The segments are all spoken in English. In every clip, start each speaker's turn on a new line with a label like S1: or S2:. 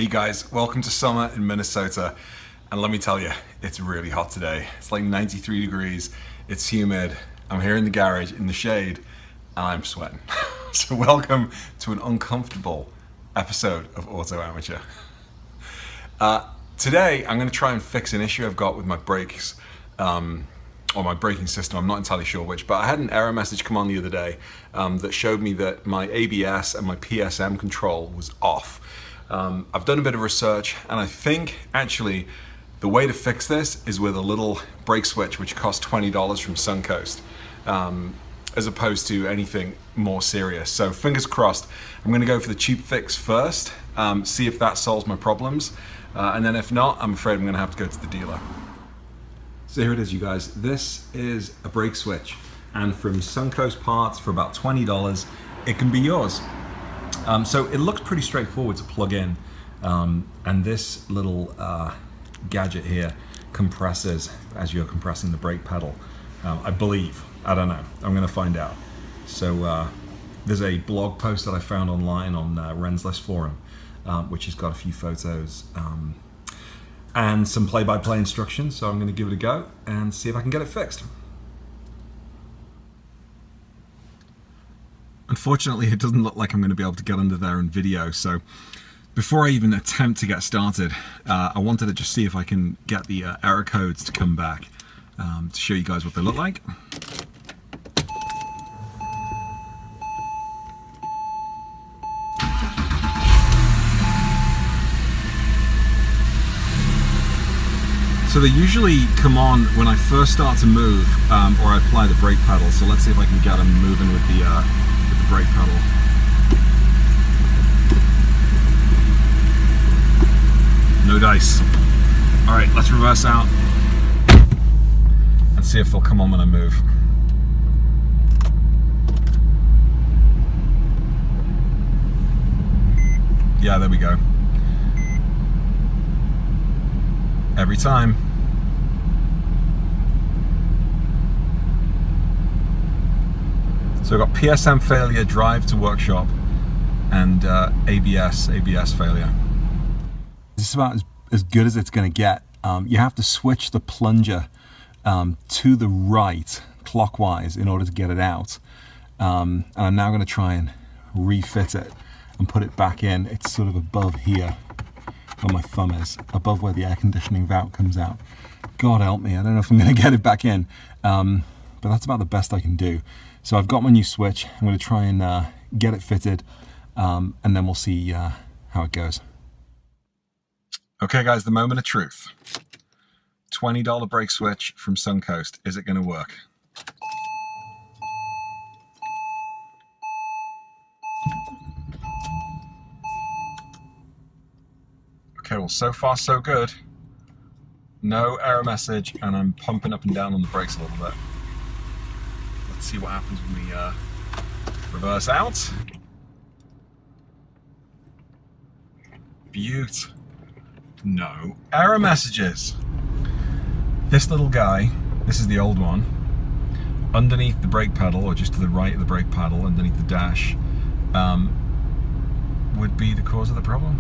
S1: Hey guys, welcome to summer in Minnesota, and let me tell you, it's really hot today. It's like 93 degrees, it's humid, I'm here in the garage in the shade, and I'm sweating. So welcome to an uncomfortable episode of Auto Amateur. Today I'm going to try and fix an issue I've got with my brakes, or my braking system. I'm not entirely sure which, but I had an error message come on the other day that showed me that my ABS and my PSM control was off. I've done a bit of research, and I think actually the way to fix this is with a little brake switch which costs $20 from Suncoast, as opposed to anything more serious. So fingers crossed. I'm going to go for the cheap fix first, see if that solves my problems, and then if not, I'm afraid I'm going to have to go to the dealer. So here it is, you guys. This is a brake switch, and from Suncoast Parts for about $20, it can be yours. So it looks pretty straightforward to plug in, and this little gadget here compresses as you're compressing the brake pedal, I believe. I don't know, I'm going to find out. So there's a blog post that I found online on Rensless Forum, which has got a few photos and some play-by-play instructions, so I'm going to give it a go and see if I can get it fixed. Unfortunately, it doesn't look like I'm going to be able to get under there in video, so before I even attempt to get started, I wanted to just see if I can get the error codes to come back to show you guys what they look like. So they usually come on when I first start to move, or I apply the brake pedal. So let's see if I can get them moving with the brake pedal. No dice. All right, let's reverse out and see if they'll come on when I move. Yeah, there we go. Every time. So I've got PSM failure, drive to workshop, and ABS failure. This is about as good as it's going to get. You have to switch the plunger to the right clockwise in order to get it out. And I'm now going to try and refit it and put it back in. It's sort of above here where my thumb is, above where the air conditioning valve comes out. God help me, I don't know if I'm going to get it back in, but that's about the best I can do. So I've got my new switch. I'm going to try and get it fitted, and then we'll see how it goes. Okay guys, the moment of truth. $20 brake switch from Suncoast. Is it going to work? Okay, well, so far so good. No error message, and I'm pumping up and down on the brakes a little bit. Let's see what happens when we reverse out. Beaut. No error messages. This little guy, this is the old one, underneath the brake pedal, or just to the right of the brake pedal, underneath the dash, would be the cause of the problem.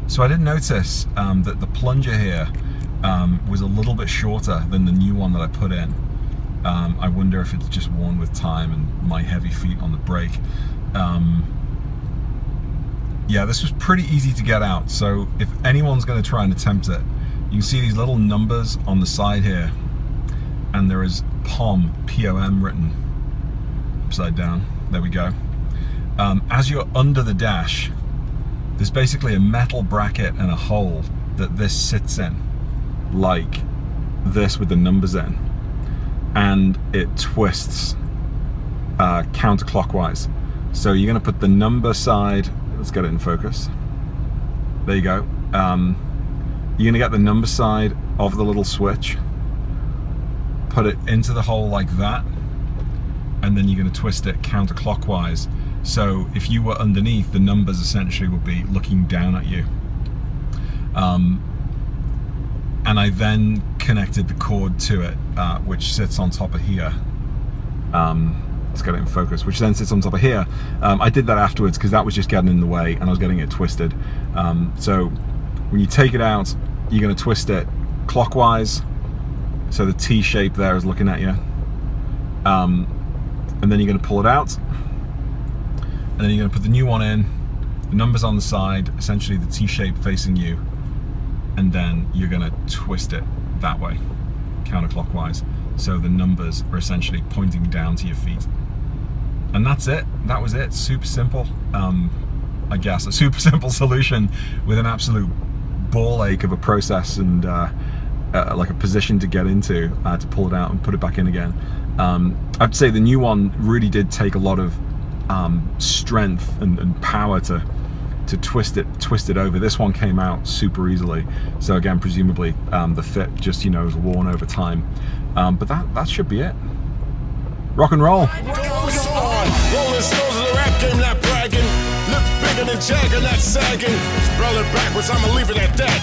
S1: So I did notice that the plunger here was a little bit shorter than the new one that I put in. I wonder if it's just worn with time and my heavy feet on the brake. Yeah, this was pretty easy to get out, so if anyone's going to try and attempt it, you can see these little numbers on the side here, and there is POM, P-O-M written upside down. There we go. As you're under the dash, there's basically a metal bracket and a hole that this sits in, like this with the numbers in, and it twists counterclockwise. So you're going to put the number side, let's get it in focus, there you go. You're going to get the number side of the little switch, put it into the hole like that, and then you're going to twist it counterclockwise. So if you were underneath, the numbers essentially would be looking down at you. And I then connected the cord to it, which sits on top of here. Let's get it in focus, which then sits on top of here. I did that afterwards because that was just getting in the way and I was getting it twisted. So when you take it out, you're going to twist it clockwise, so the T shape there is looking at you, and then you're going to pull it out, and then you're going to put the new one in, the numbers on the side, essentially the T shape facing you, and then you're going to twist it that way, counterclockwise, so the numbers are essentially pointing down to your feet. And that's it. That was it. Super simple. I guess a super simple solution with an absolute ball ache of a process and like a position to get into to pull it out and put it back in again. I have to say the new one really did take a lot of strength and power to twist it over. This one came out super easily. So again, presumably the fit just, you know, is worn over time. But that should be it. Rock and roll.
S2: Rolling stones of the rap game, not bragging. Lips bigger than Jagger, not sagging. Spell it backwards, I'ma leave it at that.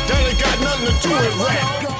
S2: That ain't got nothing to do with rap.